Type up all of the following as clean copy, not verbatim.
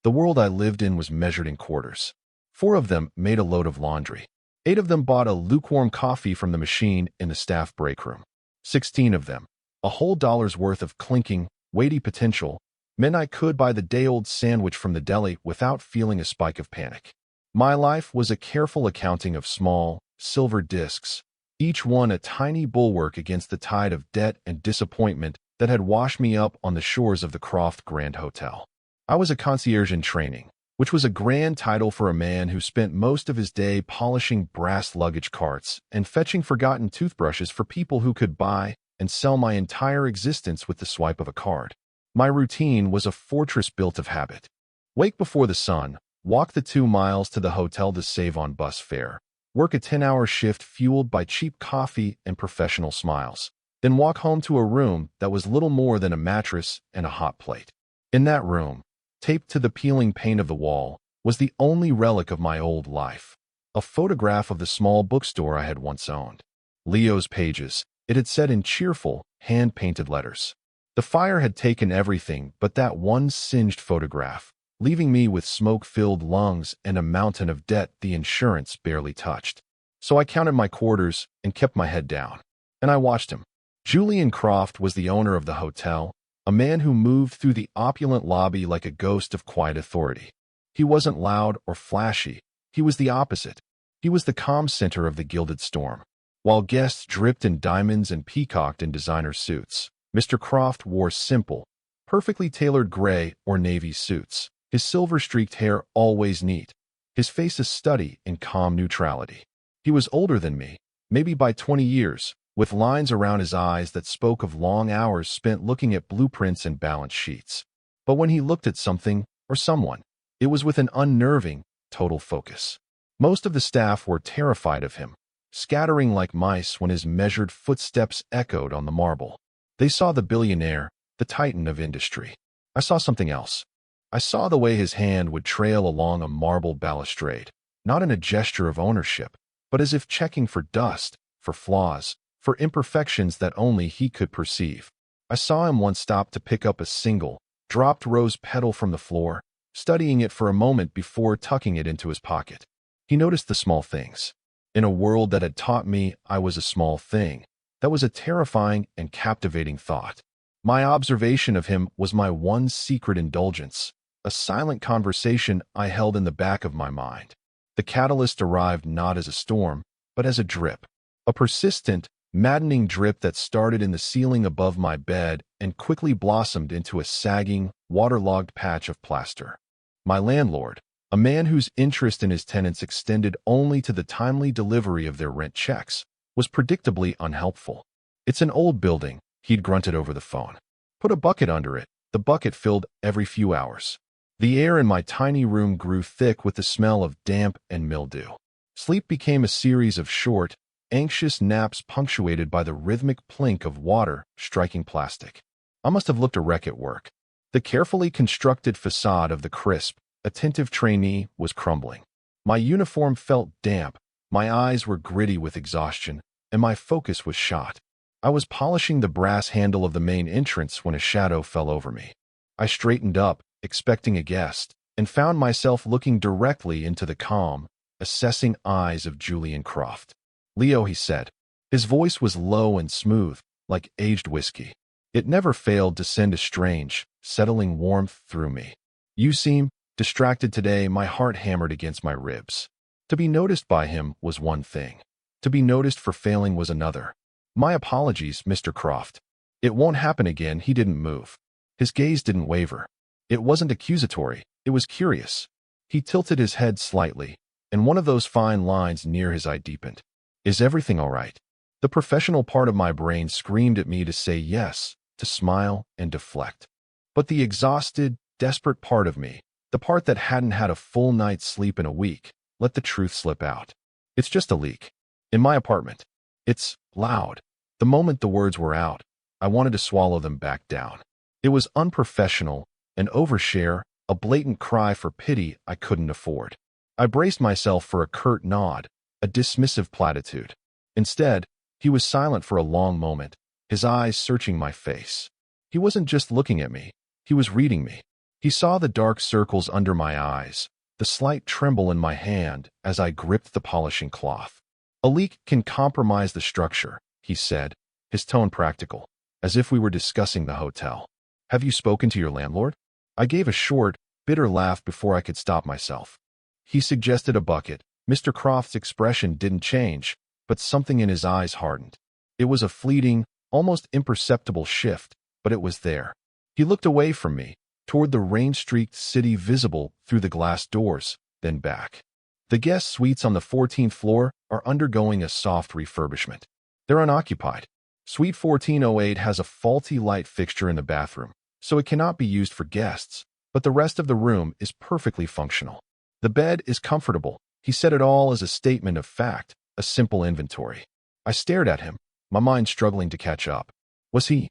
The world I lived in was measured in quarters. 4 of them made a load of laundry. 8 of them bought a lukewarm coffee from the machine in the staff break room. 16 of them, a whole dollar's worth of clinking, weighty potential, meant I could buy the day-old sandwich from the deli without feeling a spike of panic. My life was a careful accounting of small, silver discs, each one a tiny bulwark against the tide of debt and disappointment that had washed me up on the shores of the Croft Grand Hotel. I was a concierge in training, which was a grand title for a man who spent most of his day polishing brass luggage carts and fetching forgotten toothbrushes for people who could buy and sell my entire existence with the swipe of a card. My routine was a fortress built of habit. Wake before the sun, walk the 2 miles to the hotel to save on bus fare, work a 10-hour shift fueled by cheap coffee and professional smiles, then walk home to a room that was little more than a mattress and a hot plate. In that room, taped to the peeling paint of the wall, was the only relic of my old life, a photograph of the small bookstore I had once owned. Leo's pages, it had said in cheerful, hand-painted letters. The fire had taken everything but that one singed photograph, leaving me with smoke-filled lungs and a mountain of debt the insurance barely touched. So I counted my quarters and kept my head down. And I watched him. Julian Croft was the owner of the hotel, a man who moved through the opulent lobby like a ghost of quiet authority. He wasn't loud or flashy. He was the opposite. He was the calm center of the gilded storm. While guests dripped in diamonds and peacocked in designer suits, Mr. Croft wore simple, perfectly tailored gray or navy suits, his silver-streaked hair always neat, his face a study in calm neutrality. He was older than me, maybe by 20 years, with lines around his eyes that spoke of long hours spent looking at blueprints and balance sheets. But when he looked at something or someone, it was with an unnerving, total focus. Most of the staff were terrified of him, scattering like mice when his measured footsteps echoed on the marble. They saw the billionaire, the titan of industry. I saw something else. I saw the way his hand would trail along a marble balustrade, not in a gesture of ownership, but as if checking for dust, for flaws, for imperfections that only he could perceive. I saw him once stop to pick up a single, dropped rose petal from the floor, studying it for a moment before tucking it into his pocket. He noticed the small things. In a world that had taught me I was a small thing, that was a terrifying and captivating thought. My observation of him was my one secret indulgence, a silent conversation I held in the back of my mind. The catalyst arrived not as a storm, but as a drip. A persistent, maddening drip that started in the ceiling above my bed and quickly blossomed into a sagging, waterlogged patch of plaster. My landlord, a man whose interest in his tenants extended only to the timely delivery of their rent checks, was predictably unhelpful. "It's an old building," he'd grunted over the phone. "Put a bucket under it." The bucket filled every few hours. The air in my tiny room grew thick with the smell of damp and mildew. Sleep became a series of short, anxious naps punctuated by the rhythmic plink of water striking plastic. I must have looked a wreck at work. The carefully constructed facade of the crisp, attentive trainee was crumbling. My uniform felt damp, my eyes were gritty with exhaustion, and my focus was shot. I was polishing the brass handle of the main entrance when a shadow fell over me. I straightened up, expecting a guest, and found myself looking directly into the calm, assessing eyes of Julian Croft. "Leo," he said. His voice was low and smooth, like aged whiskey. It never failed to send a strange, settling warmth through me. "You seem distracted today." My heart hammered against my ribs. To be noticed by him was one thing. To be noticed for failing was another. "My apologies, Mr. Croft. It won't happen again." He didn't move. His gaze didn't waver. It wasn't accusatory, it was curious. He tilted his head slightly, and one of those fine lines near his eye deepened. "Is everything all right?" The professional part of my brain screamed at me to say yes, to smile and deflect. But the exhausted, desperate part of me, the part that hadn't had a full night's sleep in a week, let the truth slip out. "It's just a leak. In my apartment. It's loud." The moment the words were out, I wanted to swallow them back down. It was unprofessional, an overshare, a blatant cry for pity I couldn't afford. I braced myself for a curt nod, a dismissive platitude. Instead, he was silent for a long moment, his eyes searching my face. He wasn't just looking at me, he was reading me. He saw the dark circles under my eyes, the slight tremble in my hand as I gripped the polishing cloth. "A leak can compromise the structure," he said, his tone practical, as if we were discussing the hotel. "Have you spoken to your landlord?" I gave a short, bitter laugh before I could stop myself. He suggested a bucket. Mr. Croft's expression didn't change, but something in his eyes hardened. It was a fleeting, almost imperceptible shift, but it was there. He looked away from me, toward the rain-streaked city visible through the glass doors, then back. "The guest suites on the 14th floor are undergoing a soft refurbishment. They're unoccupied. Suite 1408 has a faulty light fixture in the bathroom, so it cannot be used for guests, but the rest of the room is perfectly functional. The bed is comfortable." He said it all as a statement of fact, a simple inventory. I stared at him, my mind struggling to catch up. Was he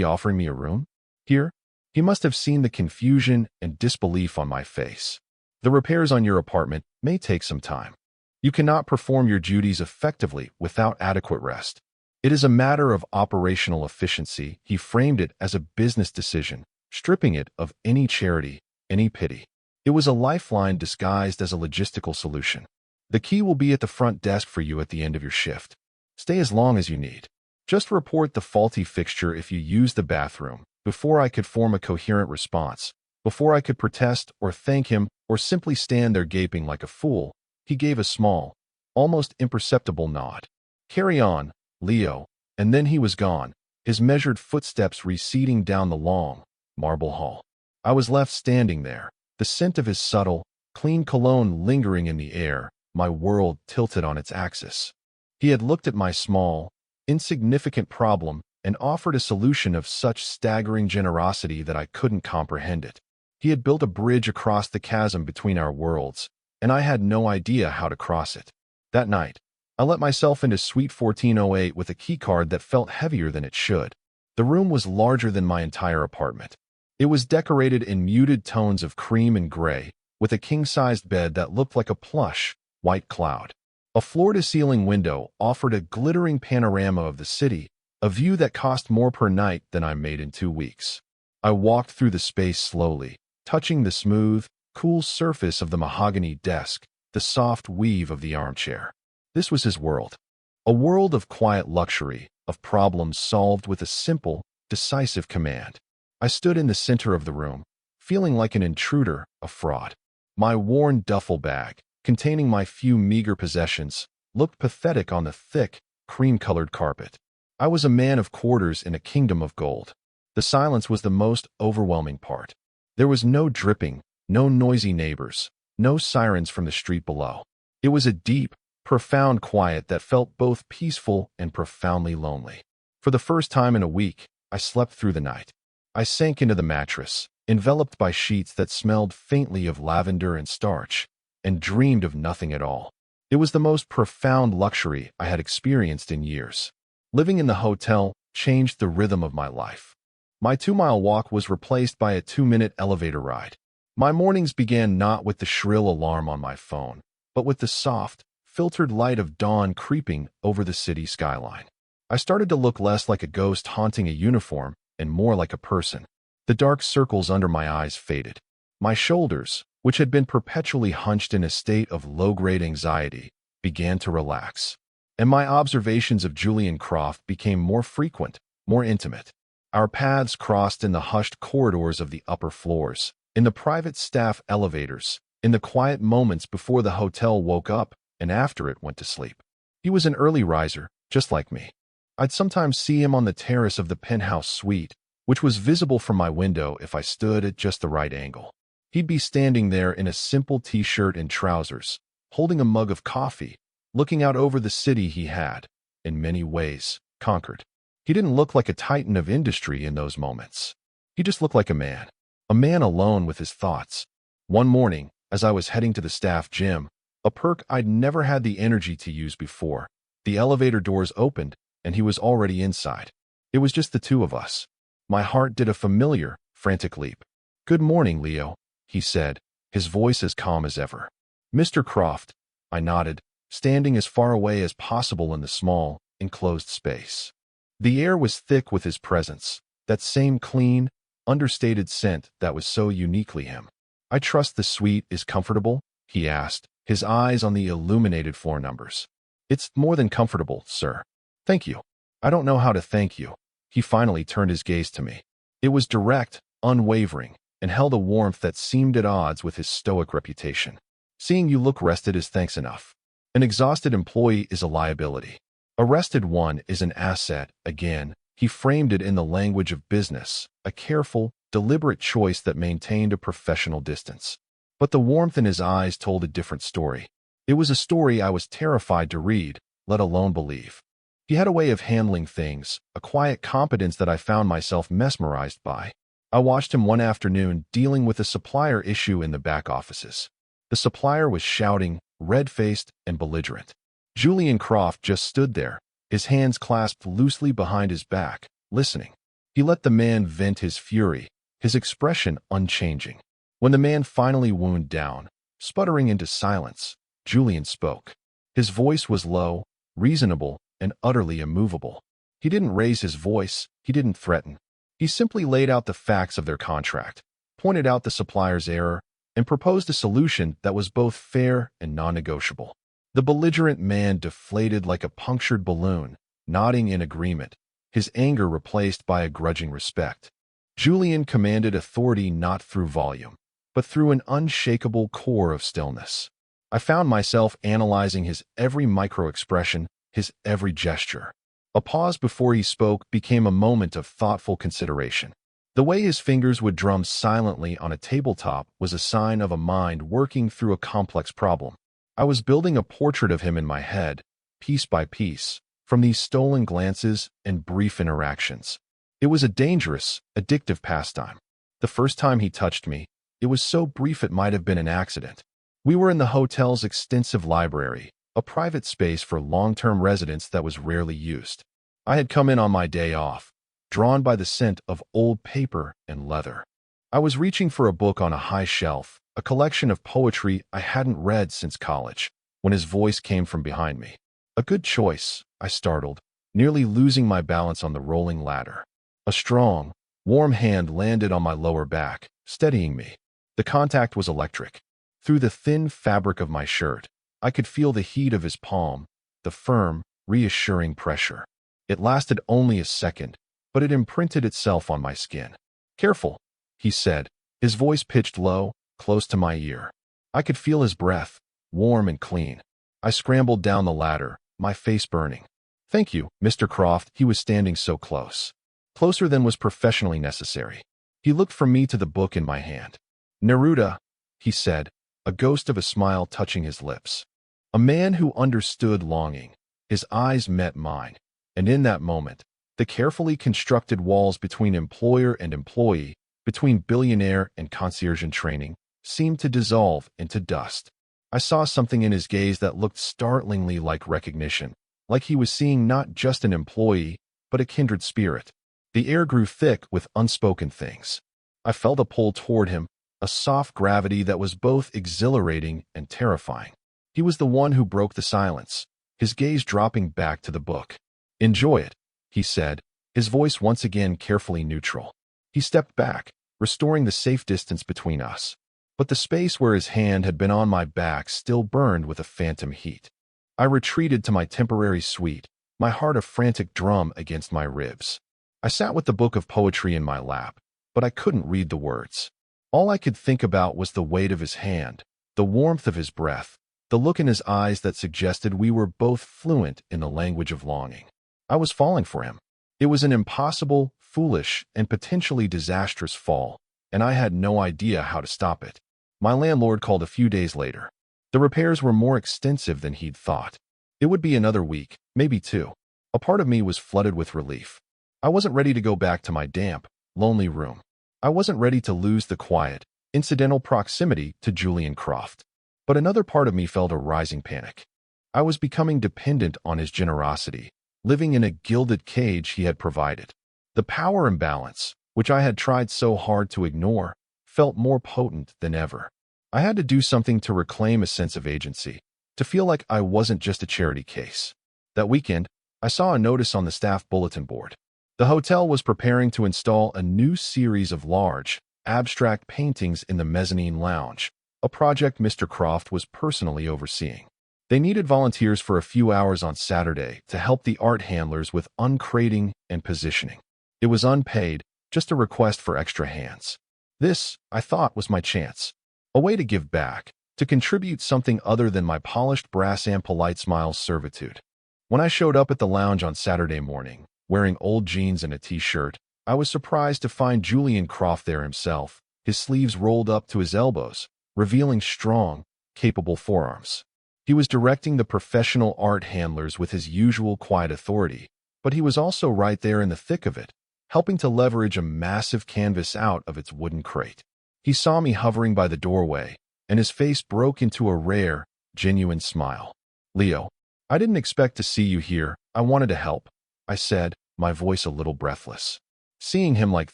offering me a room? Here? He must have seen the confusion and disbelief on my face. "The repairs on your apartment may take some time. You cannot perform your duties effectively without adequate rest. It is a matter of operational efficiency." He framed it as a business decision, stripping it of any charity, any pity. It was a lifeline disguised as a logistical solution. "The key will be at the front desk for you at the end of your shift. Stay as long as you need. Just report the faulty fixture if you use the bathroom." Before I could form a coherent response, before I could protest or thank him or simply stand there gaping like a fool, he gave a small, almost imperceptible nod. "Carry on, Leo," and then he was gone, his measured footsteps receding down the long, marble hall. I was left standing there, the scent of his subtle, clean cologne lingering in the air, my world tilted on its axis. He had looked at my small, insignificant problem and offered a solution of such staggering generosity that I couldn't comprehend it. He had built a bridge across the chasm between our worlds, and I had no idea how to cross it. That night, I let myself into Suite 1408 with a keycard that felt heavier than it should. The room was larger than my entire apartment. It was decorated in muted tones of cream and gray, with a king-sized bed that looked like a plush, white cloud. A floor-to-ceiling window offered a glittering panorama of the city, a view that cost more per night than I made in 2 weeks. I walked through the space slowly, touching the smooth, cool surface of the mahogany desk, the soft weave of the armchair. This was his world. A world of quiet luxury, of problems solved with a simple, decisive command. I stood in the center of the room, feeling like an intruder, a fraud. My worn duffel bag, containing my few meager possessions, looked pathetic on the thick, cream-colored carpet. I was a man of quarters in a kingdom of gold. The silence was the most overwhelming part. There was no dripping, no noisy neighbors, no sirens from the street below. It was a deep, profound quiet that felt both peaceful and profoundly lonely. For the first time in a week, I slept through the night. I sank into the mattress, enveloped by sheets that smelled faintly of lavender and starch, and dreamed of nothing at all. It was the most profound luxury I had experienced in years. Living in the hotel changed the rhythm of my life. My 2-mile walk was replaced by a 2-minute elevator ride. My mornings began not with the shrill alarm on my phone, but with the soft, filtered light of dawn creeping over the city skyline. I started to look less like a ghost haunting a uniform and more like a person. The dark circles under my eyes faded. My shoulders, which had been perpetually hunched in a state of low-grade anxiety, began to relax. And my observations of Julian Croft became more frequent, more intimate. Our paths crossed in the hushed corridors of the upper floors, in the private staff elevators, in the quiet moments before the hotel woke up and after it went to sleep. He was an early riser, just like me. I'd sometimes see him on the terrace of the penthouse suite, which was visible from my window if I stood at just the right angle. He'd be standing there in a simple t-shirt and trousers, holding a mug of coffee, looking out over the city he had, in many ways, conquered. He didn't look like a titan of industry in those moments. He just looked like a man alone with his thoughts. One morning, as I was heading to the staff gym, a perk I'd never had the energy to use before, the elevator doors opened, and he was already inside. It was just the two of us. My heart did a familiar, frantic leap. "Good morning, Leo," he said, his voice as calm as ever. "Mr. Croft," I nodded, standing as far away as possible in the small, enclosed space. The air was thick with his presence, that same clean, understated scent that was so uniquely him. "I trust the suite is comfortable?" he asked, his eyes on the illuminated floor numbers. "It's more than comfortable, sir." "Thank you." "I don't know how to thank you." He finally turned his gaze to me. It was direct, unwavering, and held a warmth that seemed at odds with his stoic reputation. "Seeing you look rested is thanks enough. An exhausted employee is a liability. A rested one is an asset." Again, he framed it in the language of business, a careful, deliberate choice that maintained a professional distance. But the warmth in his eyes told a different story. It was a story I was terrified to read, let alone believe. He had a way of handling things, a quiet competence that I found myself mesmerized by. I watched him one afternoon dealing with a supplier issue in the back offices. The supplier was shouting, red-faced and belligerent. Julian Croft just stood there, his hands clasped loosely behind his back, listening. He let the man vent his fury, his expression unchanging. When the man finally wound down, sputtering into silence, Julian spoke. His voice was low, reasonable, and utterly immovable. He didn't raise his voice, he didn't threaten. He simply laid out the facts of their contract, pointed out the supplier's error, and proposed a solution that was both fair and non-negotiable. The belligerent man deflated like a punctured balloon, nodding in agreement, his anger replaced by a grudging respect. Julian commanded authority not through volume, but through an unshakable core of stillness. I found myself analyzing his every micro-expression, his every gesture. A pause before he spoke became a moment of thoughtful consideration. The way his fingers would drum silently on a tabletop was a sign of a mind working through a complex problem. I was building a portrait of him in my head, piece by piece, from these stolen glances and brief interactions. It was a dangerous, addictive pastime. The first time he touched me, it was so brief it might have been an accident. We were in the hotel's extensive library, a private space for long-term residents that was rarely used. I had come in on my day off, drawn by the scent of old paper and leather. I was reaching for a book on a high shelf, a collection of poetry I hadn't read since college, when his voice came from behind me. "A good choice," I startled, nearly losing my balance on the rolling ladder. A strong, warm hand landed on my lower back, steadying me. The contact was electric. Through the thin fabric of my shirt, I could feel the heat of his palm, the firm, reassuring pressure. It lasted only a second, but it imprinted itself on my skin. "Careful," he said, his voice pitched low, close to my ear. I could feel his breath, warm and clean. I scrambled down the ladder, my face burning. "Thank you, Mr. Croft." He was standing so close. Closer than was professionally necessary. He looked from me to the book in my hand. "Neruda," he said, a ghost of a smile touching his lips. A man who understood longing. His eyes met mine, and in that moment, the carefully constructed walls between employer and employee, between billionaire and concierge in training, seemed to dissolve into dust. I saw something in his gaze that looked startlingly like recognition, like he was seeing not just an employee, but a kindred spirit. The air grew thick with unspoken things. I felt a pull toward him, a soft gravity that was both exhilarating and terrifying. He was the one who broke the silence, his gaze dropping back to the book. "Enjoy it," he said, his voice once again carefully neutral. He stepped back, restoring the safe distance between us. But the space where his hand had been on my back still burned with a phantom heat. I retreated to my temporary suite, my heart a frantic drum against my ribs. I sat with the book of poetry in my lap, but I couldn't read the words. All I could think about was the weight of his hand, the warmth of his breath, the look in his eyes that suggested we were both fluent in the language of longing. I was falling for him. It was an impossible, foolish, and potentially disastrous fall, and I had no idea how to stop it. My landlord called a few days later. The repairs were more extensive than he'd thought. It would be another week, maybe two. A part of me was flooded with relief. I wasn't ready to go back to my damp, lonely room. I wasn't ready to lose the quiet, incidental proximity to Julian Croft. But another part of me felt a rising panic. I was becoming dependent on his generosity, living in a gilded cage he had provided. The power imbalance, which I had tried so hard to ignore, felt more potent than ever. I had to do something to reclaim a sense of agency, to feel like I wasn't just a charity case. That weekend, I saw a notice on the staff bulletin board. The hotel was preparing to install a new series of large, abstract paintings in the mezzanine lounge, a project Mr. Croft was personally overseeing. They needed volunteers for a few hours on Saturday to help the art handlers with uncrating and positioning. It was unpaid, just a request for extra hands. This, I thought, was my chance. A way to give back, to contribute something other than my polished brass and polite smiles servitude. When I showed up at the lounge on Saturday morning, wearing old jeans and a t-shirt, I was surprised to find Julian Croft there himself, his sleeves rolled up to his elbows, revealing strong, capable forearms. He was directing the professional art handlers with his usual quiet authority, but he was also right there in the thick of it, helping to leverage a massive canvas out of its wooden crate. He saw me hovering by the doorway, and his face broke into a rare, genuine smile. "Leo, I didn't expect to see you here. I wanted to help," I said, my voice a little breathless. Seeing him like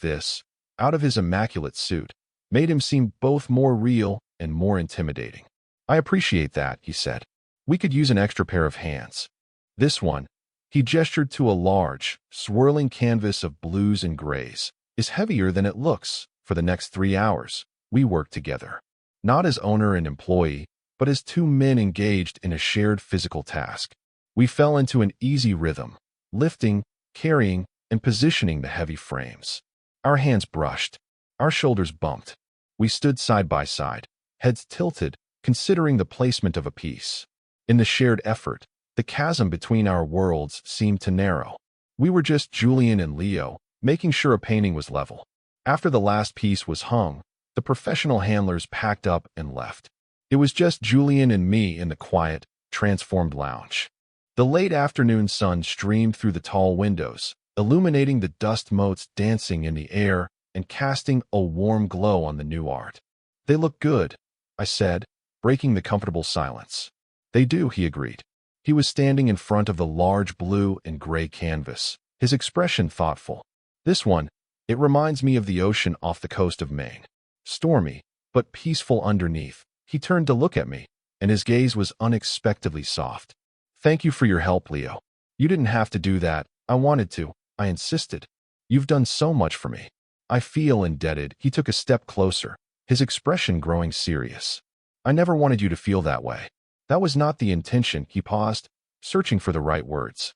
this, out of his immaculate suit, made him seem both more real and more intimidating. "I appreciate that," he said. "We could use an extra pair of hands. This one," he gestured to a large, swirling canvas of blues and grays, "is heavier than it looks. For the next 3 hours, we work together. Not as owner and employee, but as two men engaged in a shared physical task." We fell into an easy rhythm, lifting, carrying, and positioning the heavy frames. Our hands brushed. Our shoulders bumped. We stood side by side, heads tilted, considering the placement of a piece. In the shared effort, the chasm between our worlds seemed to narrow. We were just Julian and Leo, making sure a painting was level. After the last piece was hung, the professional handlers packed up and left. It was just Julian and me in the quiet, transformed lounge. The late afternoon sun streamed through the tall windows, illuminating the dust motes dancing in the air and casting a warm glow on the new art. "They look good," I said, breaking the comfortable silence. "They do," he agreed. He was standing in front of the large blue and gray canvas, his expression thoughtful. "This one, it reminds me of the ocean off the coast of Maine. Stormy, but peaceful underneath." He turned to look at me, and his gaze was unexpectedly soft. "Thank you for your help, Leo. You didn't have to do that. I wanted to. I insisted. You've done so much for me. I feel indebted." He took a step closer, his expression growing serious. "I never wanted you to feel that way. That was not the intention." He paused, searching for the right words.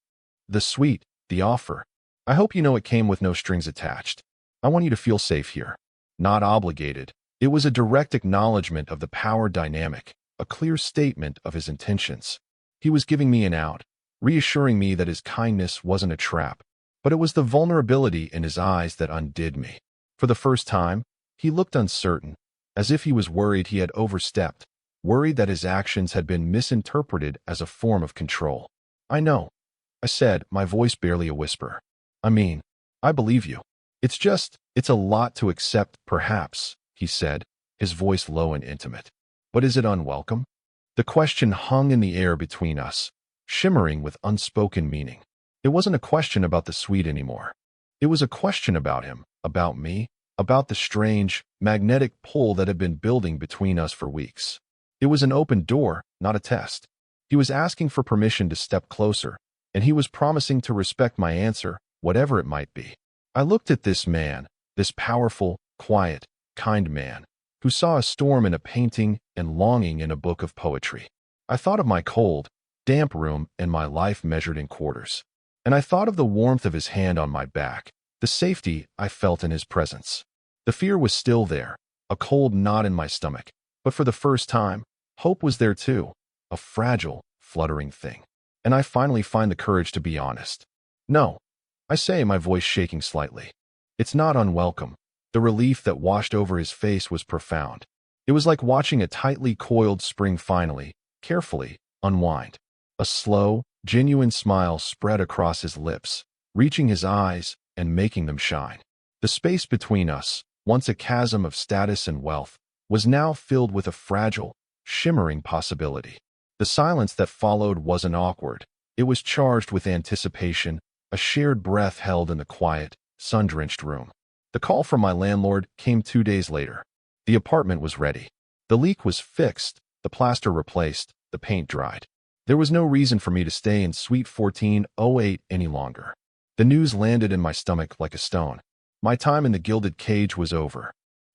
The offer. "I hope you know it came with no strings attached. I want you to feel safe here. Not obligated." It was a direct acknowledgement of the power dynamic, a clear statement of his intentions. He was giving me an out, reassuring me that his kindness wasn't a trap, but it was the vulnerability in his eyes that undid me. For the first time, he looked uncertain, as if he was worried he had overstepped, worried that his actions had been misinterpreted as a form of control. "I know," I said, my voice barely a whisper. "I mean, I believe you. It's a lot to accept, perhaps," he said, his voice low and intimate. "But is it unwelcome?" The question hung in the air between us, shimmering with unspoken meaning. It wasn't a question about the suite anymore. It was a question about him, about me, about the strange, magnetic pull that had been building between us for weeks. It was an open door, not a test. He was asking for permission to step closer, and he was promising to respect my answer, whatever it might be. I looked at this man, this powerful, quiet, kind man, who saw a storm in a painting and longing in a book of poetry. I thought of my cold, damp room and my life measured in quarters. And I thought of the warmth of his hand on my back, the safety I felt in his presence. The fear was still there, a cold knot in my stomach, but for the first time, hope was there too, a fragile, fluttering thing. And I finally find the courage to be honest. "No," I say, my voice shaking slightly. "It's not unwelcome." The relief that washed over his face was profound. It was like watching a tightly coiled spring finally, carefully, unwind. A slow, genuine smile spread across his lips, reaching his eyes and making them shine. The space between us, once a chasm of status and wealth, was now filled with a fragile, shimmering possibility. The silence that followed wasn't awkward. It was charged with anticipation, a shared breath held in the quiet, sun-drenched room. The call from my landlord came 2 days later. The apartment was ready. The leak was fixed, the plaster replaced, the paint dried. There was no reason for me to stay in Suite 1408 any longer. The news landed in my stomach like a stone. My time in the gilded cage was over.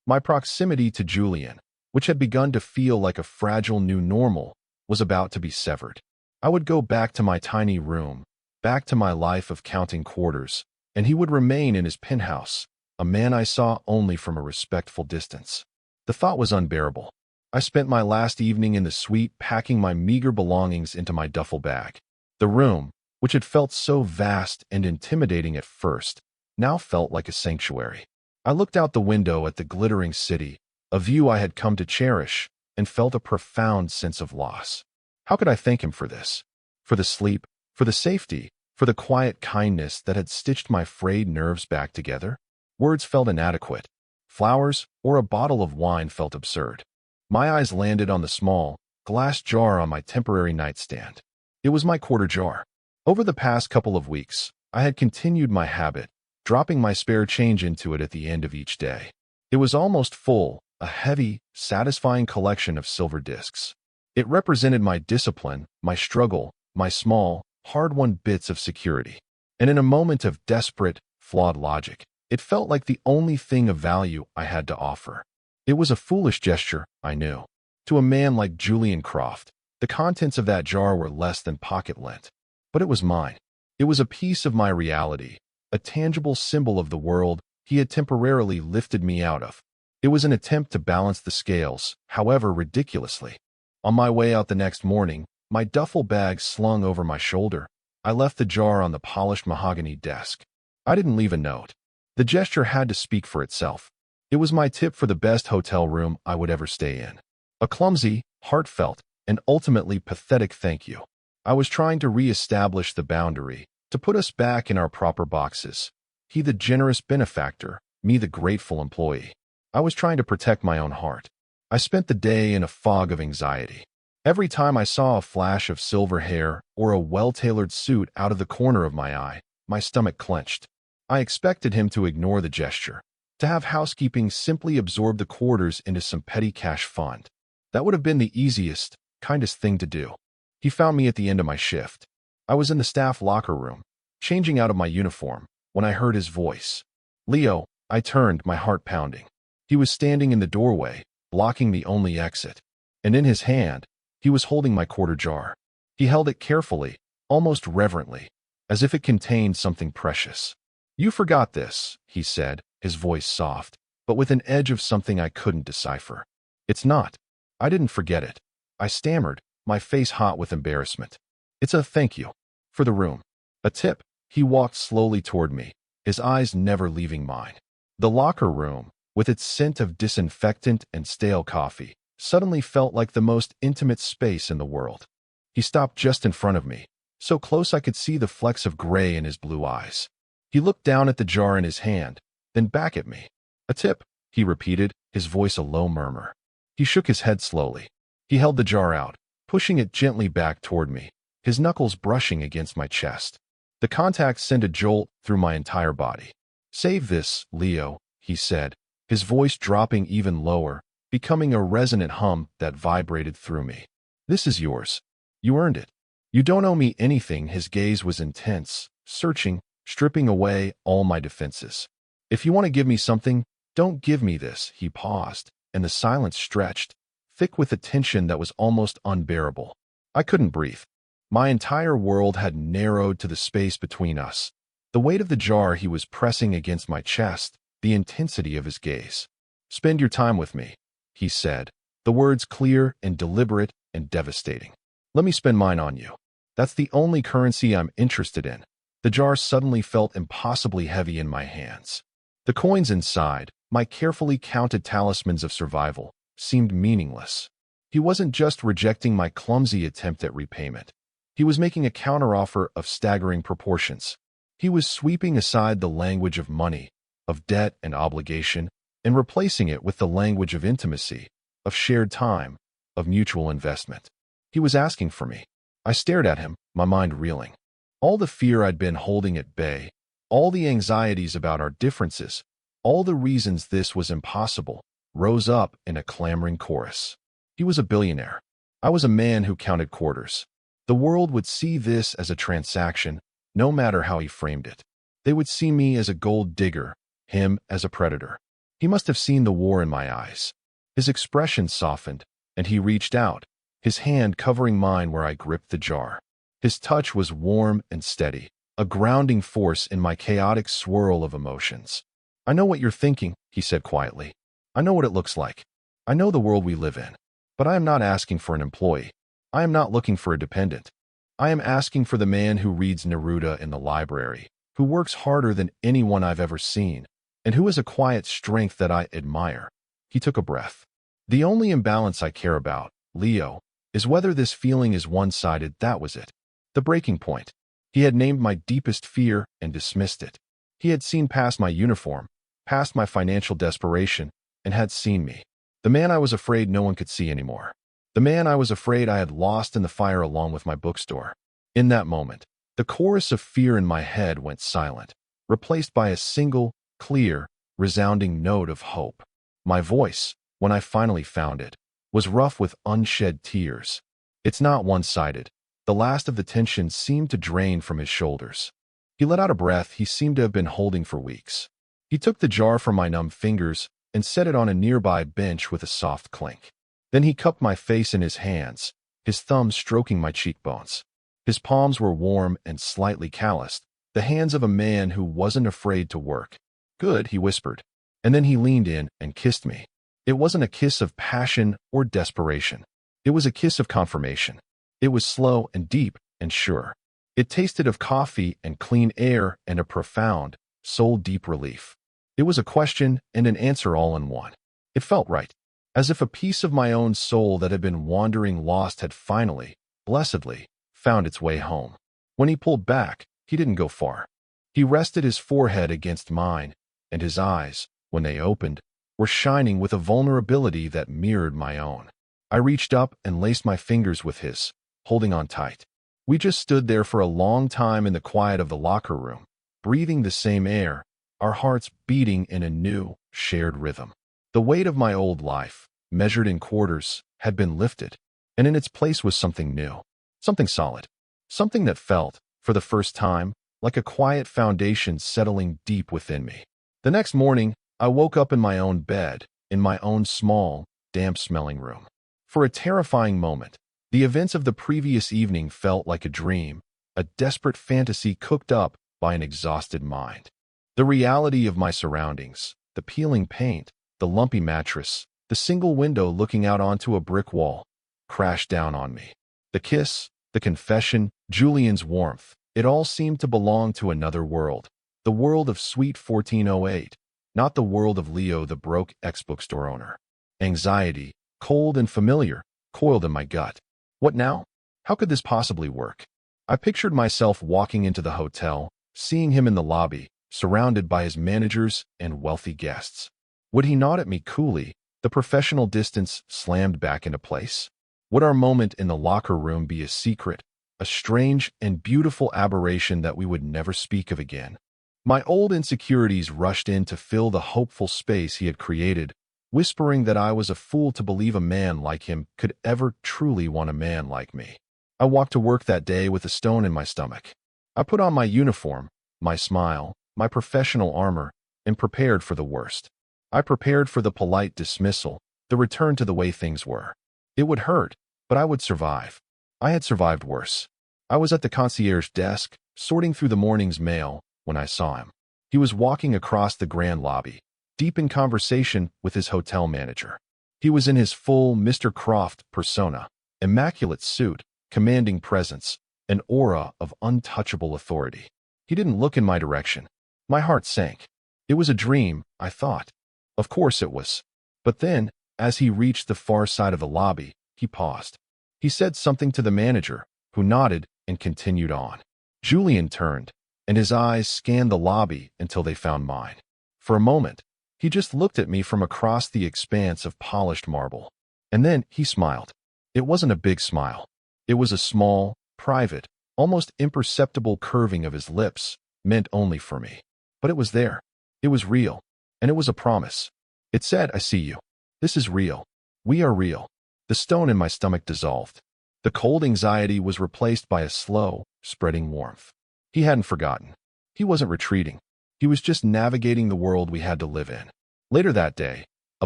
My proximity to Julian, which had begun to feel like a fragile new normal, was about to be severed. I would go back to my tiny room, back to my life of counting quarters, and he would remain in his penthouse, a man I saw only from a respectful distance. The thought was unbearable. I spent my last evening in the suite packing my meager belongings into my duffel bag. The room, which had felt so vast and intimidating at first, now felt like a sanctuary. I looked out the window at the glittering city, a view I had come to cherish, and felt a profound sense of loss. How could I thank him for this? For the sleep, for the safety, for the quiet kindness that had stitched my frayed nerves back together? Words felt inadequate. Flowers or a bottle of wine felt absurd. My eyes landed on the small, glass jar on my temporary nightstand. It was my quarter jar. Over the past couple of weeks, I had continued my habit, dropping my spare change into it at the end of each day. It was almost full, a heavy, satisfying collection of silver discs. It represented my discipline, my struggle, my small, hard-won bits of security. And in a moment of desperate, flawed logic, it felt like the only thing of value I had to offer. It was a foolish gesture, I knew. To a man like Julian Croft, the contents of that jar were less than pocket lint. But it was mine. It was a piece of my reality, a tangible symbol of the world he had temporarily lifted me out of. It was an attempt to balance the scales, however ridiculously. On my way out the next morning, my duffel bag slung over my shoulder, I left the jar on the polished mahogany desk. I didn't leave a note. The gesture had to speak for itself. It was my tip for the best hotel room I would ever stay in. A clumsy, heartfelt, and ultimately pathetic thank you. I was trying to re-establish the boundary, to put us back in our proper boxes. He the generous benefactor, me the grateful employee. I was trying to protect my own heart. I spent the day in a fog of anxiety. Every time I saw a flash of silver hair or a well-tailored suit out of the corner of my eye, my stomach clenched. I expected him to ignore the gesture, to have housekeeping simply absorb the quarters into some petty cash fund. That would have been the easiest, kindest thing to do. He found me at the end of my shift. I was in the staff locker room, changing out of my uniform, when I heard his voice. Leo, I turned, my heart pounding. He was standing in the doorway, blocking the only exit. And in his hand, he was holding my quarter jar. He held it carefully, almost reverently, as if it contained something precious. You forgot this, he said, his voice soft, but with an edge of something I couldn't decipher. It's not. I didn't forget it. I stammered, my face hot with embarrassment. It's a thank you. For the room. A tip. He walked slowly toward me, his eyes never leaving mine. The locker room, with its scent of disinfectant and stale coffee, suddenly felt like the most intimate space in the world. He stopped just in front of me, so close I could see the flecks of gray in his blue eyes. He looked down at the jar in his hand, then back at me. A tip, he repeated, his voice a low murmur. He shook his head slowly. He held the jar out, pushing it gently back toward me, his knuckles brushing against my chest. The contact sent a jolt through my entire body. Save this, Leo, he said, his voice dropping even lower, becoming a resonant hum that vibrated through me. This is yours. You earned it. You don't owe me anything. His gaze was intense, searching, stripping away all my defenses. If you want to give me something, don't give me this. He paused, and the silence stretched, thick with a tension that was almost unbearable. I couldn't breathe. My entire world had narrowed to the space between us. The weight of the jar he was pressing against my chest, the intensity of his gaze. Spend your time with me, he said, the words clear and deliberate and devastating. Let me spend mine on you. That's the only currency I'm interested in. The jar suddenly felt impossibly heavy in my hands. The coins inside, my carefully counted talismans of survival, seemed meaningless. He wasn't just rejecting my clumsy attempt at repayment. He was making a counteroffer of staggering proportions. He was sweeping aside the language of money, of debt and obligation, and replacing it with the language of intimacy, of shared time, of mutual investment. He was asking for me. I stared at him, my mind reeling. All the fear I'd been holding at bay, all the anxieties about our differences, all the reasons this was impossible, rose up in a clamoring chorus. He was a billionaire. I was a man who counted quarters. The world would see this as a transaction, no matter how he framed it. They would see me as a gold digger, him as a predator. He must have seen the war in my eyes. His expression softened, and he reached out, his hand covering mine where I gripped the jar. His touch was warm and steady, a grounding force in my chaotic swirl of emotions. "I know what you're thinking," he said quietly. "I know what it looks like. I know the world we live in. But I am not asking for an employee. I am not looking for a dependent. I am asking for the man who reads Neruda in the library, who works harder than anyone I've ever seen, and who has a quiet strength that I admire." He took a breath. "The only imbalance I care about, Leo, is whether this feeling is one-sided." That was it. The breaking point. He had named my deepest fear and dismissed it. He had seen past my uniform, past my financial desperation, and had seen me. The man I was afraid no one could see anymore. The man I was afraid I had lost in the fire along with my bookstore. In that moment, the chorus of fear in my head went silent, replaced by a single, clear, resounding note of hope. My voice, when I finally found it, was rough with unshed tears. "It's not one-sided." The last of the tension seemed to drain from his shoulders. He let out a breath he seemed to have been holding for weeks. He took the jar from my numb fingers and set it on a nearby bench with a soft clink. Then he cupped my face in his hands, his thumbs stroking my cheekbones. His palms were warm and slightly calloused, the hands of a man who wasn't afraid to work. "Good," he whispered. And then he leaned in and kissed me. It wasn't a kiss of passion or desperation. It was a kiss of confirmation. It was slow and deep and sure. It tasted of coffee and clean air and a profound, soul-deep relief. It was a question and an answer all in one. It felt right, as if a piece of my own soul that had been wandering lost had finally, blessedly, found its way home. When he pulled back, he didn't go far. He rested his forehead against mine, and his eyes, when they opened, were shining with a vulnerability that mirrored my own. I reached up and laced my fingers with his, holding on tight. We just stood there for a long time in the quiet of the locker room, breathing the same air, our hearts beating in a new, shared rhythm. The weight of my old life, measured in quarters, had been lifted, and in its place was something new, something solid, something that felt, for the first time, like a quiet foundation settling deep within me. The next morning, I woke up in my own bed, in my own small, damp-smelling room. For a terrifying moment, the events of the previous evening felt like a dream, a desperate fantasy cooked up by an exhausted mind. The reality of my surroundings, the peeling paint, the lumpy mattress, the single window looking out onto a brick wall, crashed down on me. The kiss, the confession, Julian's warmth, it all seemed to belong to another world, the world of Suite 1408, not the world of Leo, the broke ex-bookstore owner. Anxiety, cold and familiar, coiled in my gut. What now? How could this possibly work? I pictured myself walking into the hotel, seeing him in the lobby, surrounded by his managers and wealthy guests. Would he nod at me coolly, the professional distance slammed back into place? Would our moment in the locker room be a secret, a strange and beautiful aberration that we would never speak of again? My old insecurities rushed in to fill the hopeful space he had created, whispering that I was a fool to believe a man like him could ever truly want a man like me. I walked to work that day with a stone in my stomach. I put on my uniform, my smile, my professional armor, and prepared for the worst. I prepared for the polite dismissal, the return to the way things were. It would hurt, but I would survive. I had survived worse. I was at the concierge desk, sorting through the morning's mail, when I saw him. He was walking across the grand lobby, deep in conversation with his hotel manager. He was in his full Mr. Croft persona, immaculate suit, commanding presence, an aura of untouchable authority. He didn't look in my direction. My heart sank. It was a dream, I thought. Of course it was. But then, as he reached the far side of the lobby, he paused. He said something to the manager, who nodded and continued on. Julian turned, and his eyes scanned the lobby until they found mine. For a moment, he just looked at me from across the expanse of polished marble. And then he smiled. It wasn't a big smile. It was a small, private, almost imperceptible curving of his lips, meant only for me. But it was there. It was real. And it was a promise. It said, "I see you. This is real. We are real." The stone in my stomach dissolved. The cold anxiety was replaced by a slow, spreading warmth. He hadn't forgotten. He wasn't retreating. He was just navigating the world we had to live in. Later that day, a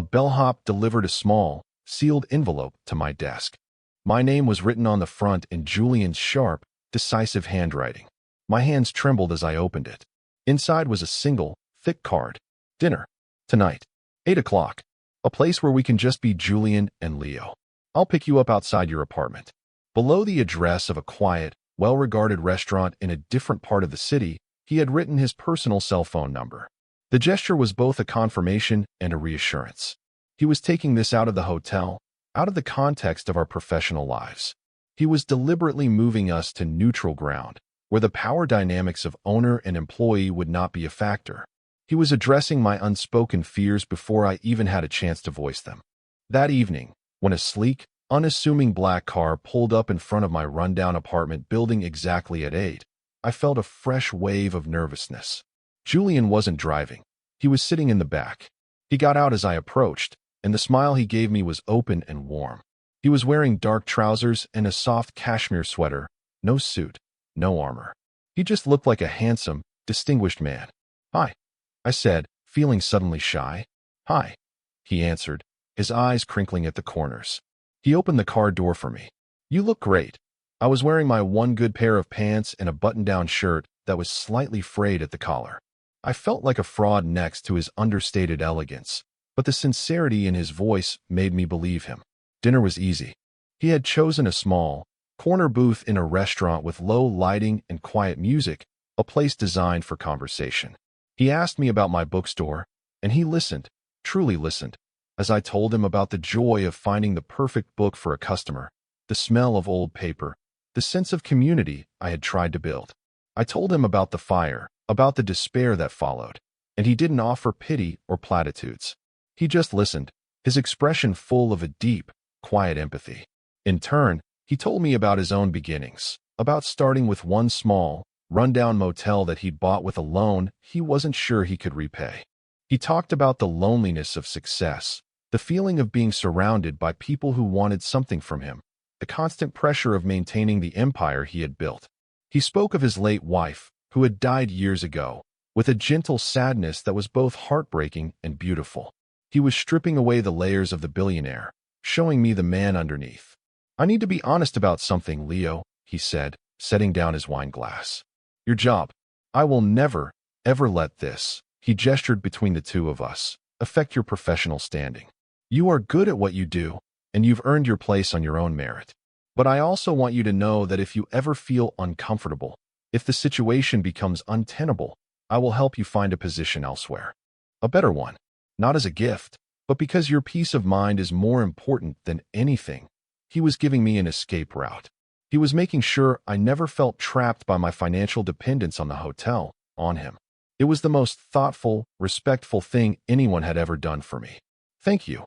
bellhop delivered a small, sealed envelope to my desk. My name was written on the front in Julian's sharp, decisive handwriting. My hands trembled as I opened it. Inside was a single, thick card. Dinner. Tonight. 8 o'clock. A place where we can just be Julian and Leo. I'll pick you up outside your apartment. Below the address of a quiet, well-regarded restaurant in a different part of the city, he had written his personal cell phone number. The gesture was both a confirmation and a reassurance. He was taking this out of the hotel, out of the context of our professional lives. He was deliberately moving us to neutral ground, where the power dynamics of owner and employee would not be a factor. He was addressing my unspoken fears before I even had a chance to voice them. That evening, when a sleek, unassuming black car pulled up in front of my rundown apartment building exactly at 8, I felt a fresh wave of nervousness. Julian wasn't driving. He was sitting in the back. He got out as I approached, and the smile he gave me was open and warm. He was wearing dark trousers and a soft cashmere sweater, no suit, no armor. He just looked like a handsome, distinguished man. "Hi," I said, feeling suddenly shy. "Hi," he answered, his eyes crinkling at the corners. He opened the car door for me. "You look great." I was wearing my one good pair of pants and a button-down shirt that was slightly frayed at the collar. I felt like a fraud next to his understated elegance, but the sincerity in his voice made me believe him. Dinner was easy. He had chosen a small, corner booth in a restaurant with low lighting and quiet music, a place designed for conversation. He asked me about my bookstore, and he listened, truly listened, as I told him about the joy of finding the perfect book for a customer, the smell of old paper, the sense of community I had tried to build. I told him about the fire, about the despair that followed, and he didn't offer pity or platitudes. He just listened, his expression full of a deep, quiet empathy. In turn, he told me about his own beginnings, about starting with one small, rundown motel that he'd bought with a loan he wasn't sure he could repay. He talked about the loneliness of success, the feeling of being surrounded by people who wanted something from him, the constant pressure of maintaining the empire he had built. He spoke of his late wife, who had died years ago, with a gentle sadness that was both heartbreaking and beautiful. He was stripping away the layers of the billionaire, showing me the man underneath. "I need to be honest about something, Leo," he said, setting down his wine glass. "Your job. I will never, ever let this," he gestured between the two of us, "affect your professional standing. You are good at what you do, and you've earned your place on your own merit. But I also want you to know that if you ever feel uncomfortable, if the situation becomes untenable, I will help you find a position elsewhere. A better one. Not as a gift, but because your peace of mind is more important than anything." He was giving me an escape route. He was making sure I never felt trapped by my financial dependence on the hotel, on him. It was the most thoughtful, respectful thing anyone had ever done for me. "Thank you,"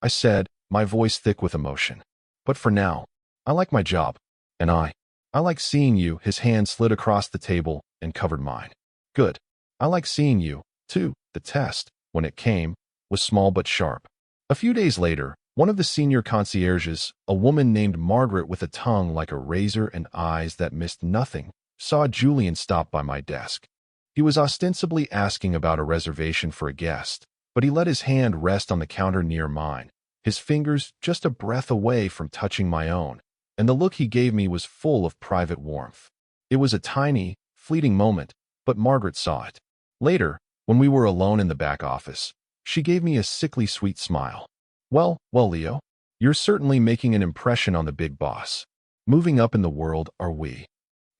I said, my voice thick with emotion. "But for now, I like my job. And I like seeing you." His hand slid across the table and covered mine. "Good. I like seeing you, too." The test, when it came, was small but sharp. A few days later, one of the senior concierges, a woman named Margaret with a tongue like a razor and eyes that missed nothing, saw Julian stop by my desk. He was ostensibly asking about a reservation for a guest, but he let his hand rest on the counter near mine, his fingers just a breath away from touching my own, and the look he gave me was full of private warmth. It was a tiny, fleeting moment, but Margaret saw it. Later, when we were alone in the back office, she gave me a sickly sweet smile. Well, Leo, you're certainly making an impression on the big boss. Moving up in the world, are we?"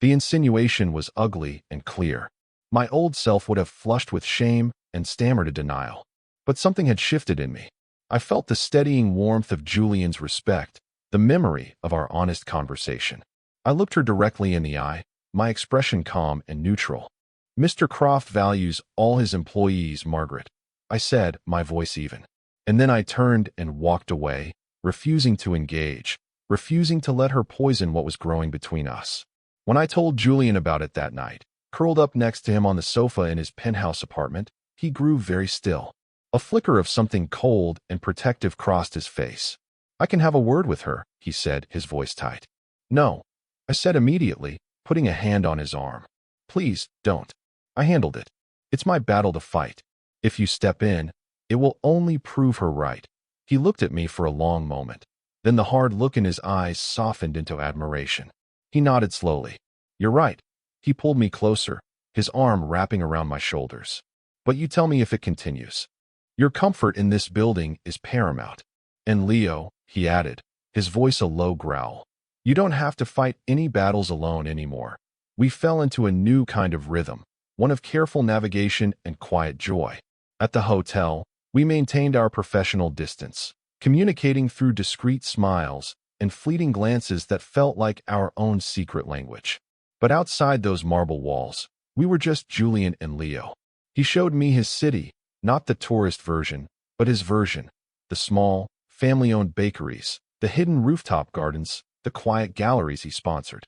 The insinuation was ugly and clear. My old self would have flushed with shame and stammered a denial. But something had shifted in me. I felt the steadying warmth of Julian's respect, the memory of our honest conversation. I looked her directly in the eye, my expression calm and neutral. "Mr. Croft values all his employees, Margaret," I said, my voice even. And then I turned and walked away, refusing to engage, refusing to let her poison what was growing between us. When I told Julian about it that night, curled up next to him on the sofa in his penthouse apartment, he grew very still. A flicker of something cold and protective crossed his face. "I can have a word with her," he said, his voice tight. "No," I said immediately, putting a hand on his arm. "Please, don't." I handled it. It's my battle to fight. If you step in, it will only prove her right. He looked at me for a long moment. Then the hard look in his eyes softened into admiration. He nodded slowly. You're right. He pulled me closer, his arm wrapping around my shoulders. But you tell me if it continues. Your comfort in this building is paramount. And Leo, he added, his voice a low growl, you don't have to fight any battles alone anymore. We fell into a new kind of rhythm, one of careful navigation and quiet joy. At the hotel, we maintained our professional distance, communicating through discreet smiles and fleeting glances that felt like our own secret language. But outside those marble walls, we were just Julian and Leo. He showed me his city, not the tourist version, but his version, the small, family-owned bakeries, the hidden rooftop gardens, the quiet galleries he sponsored.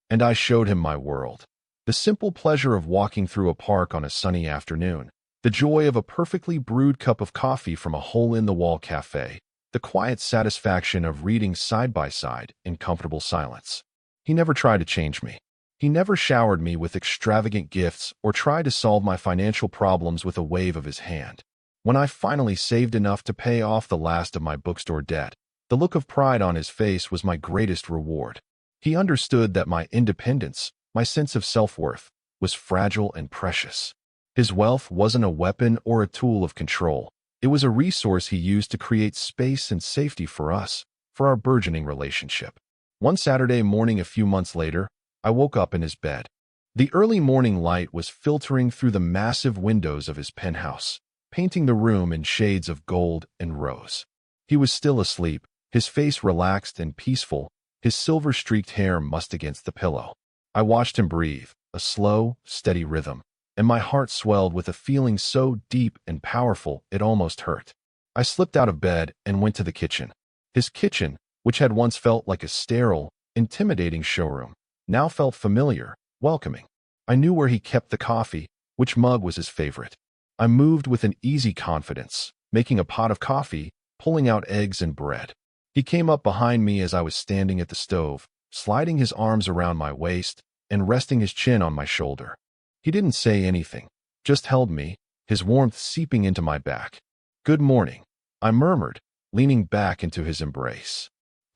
And I showed him my world. The simple pleasure of walking through a park on a sunny afternoon, the joy of a perfectly brewed cup of coffee from a hole-in-the-wall cafe, the quiet satisfaction of reading side by side in comfortable silence. He never tried to change me. He never showered me with extravagant gifts or tried to solve my financial problems with a wave of his hand. When I finally saved enough to pay off the last of my bookstore debt, the look of pride on his face was my greatest reward. He understood that my independence, my sense of self-worth, was fragile and precious. His wealth wasn't a weapon or a tool of control. It was a resource he used to create space and safety for us, for our burgeoning relationship. One Saturday morning a few months later, I woke up in his bed. The early morning light was filtering through the massive windows of his penthouse, painting the room in shades of gold and rose. He was still asleep, his face relaxed and peaceful, his silver-streaked hair mussed against the pillow. I watched him breathe, a slow, steady rhythm, and my heart swelled with a feeling so deep and powerful it almost hurt. I slipped out of bed and went to the kitchen. His kitchen, which had once felt like a sterile, intimidating showroom, now felt familiar, welcoming. I knew where he kept the coffee, which mug was his favorite. I moved with an easy confidence, making a pot of coffee, pulling out eggs and bread. He came up behind me as I was standing at the stove, sliding his arms around my waist and resting his chin on my shoulder. He didn't say anything, just held me, his warmth seeping into my back. Good morning, I murmured, leaning back into his embrace.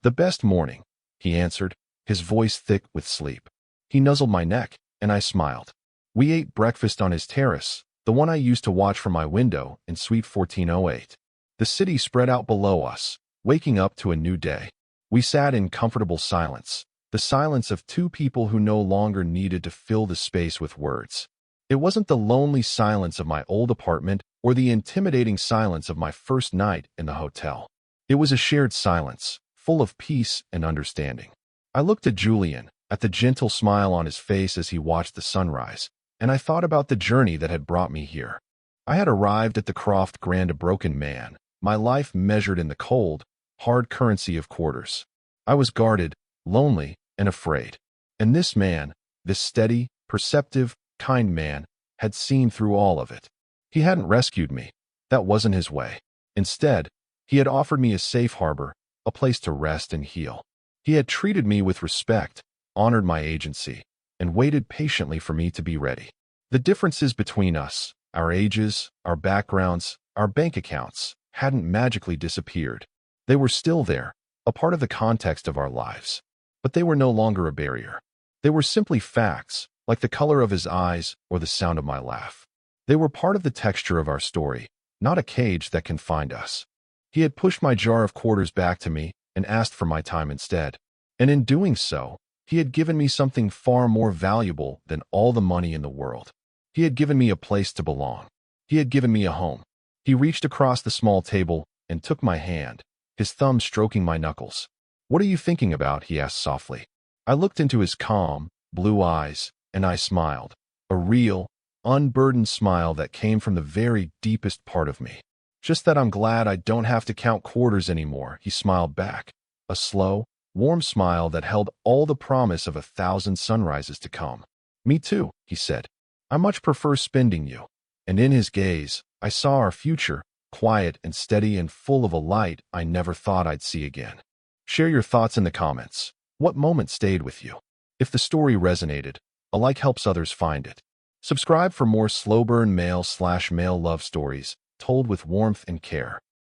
The best morning, he answered, his voice thick with sleep. He nuzzled my neck, and I smiled. We ate breakfast on his terrace, the one I used to watch from my window in Suite 1408. The city spread out below us, waking up to a new day. We sat in comfortable silence, the silence of two people who no longer needed to fill the space with words. It wasn't the lonely silence of my old apartment or the intimidating silence of my first night in the hotel. It was a shared silence, full of peace and understanding. I looked at Julian, at the gentle smile on his face as he watched the sunrise, and I thought about the journey that had brought me here. I had arrived at the Croft Grand a broken man, my life measured in the cold, hard currency of quarters. I was guarded, lonely, and afraid. And this man, this steady, perceptive, kind man, had seen through all of it. He hadn't rescued me. That wasn't his way. Instead, he had offered me a safe harbor, a place to rest and heal. He had treated me with respect, honored my agency, and waited patiently for me to be ready. The differences between us, our ages, our backgrounds, our bank accounts, hadn't magically disappeared. They were still there, a part of the context of our lives. But they were no longer a barrier. They were simply facts, like the color of his eyes or the sound of my laugh. They were part of the texture of our story, not a cage that confined us. He had pushed my jar of quarters back to me and asked for my time instead. And in doing so, he had given me something far more valuable than all the money in the world. He had given me a place to belong. He had given me a home. He reached across the small table and took my hand, his thumb stroking my knuckles. What are you thinking about? He asked softly. I looked into his calm, blue eyes, and I smiled, a real, unburdened smile that came from the very deepest part of me. Just that I'm glad I don't have to count quarters anymore, he smiled back, a slow, warm smile that held all the promise of 1,000 sunrises to come. Me too, he said. I much prefer spending you. And in his gaze, I saw our future, quiet and steady and full of a light I never thought I'd see again. Share your thoughts in the comments. What moment stayed with you? If the story resonated, a like helps others find it. Subscribe for more slow burn male/male love stories told with warmth and care.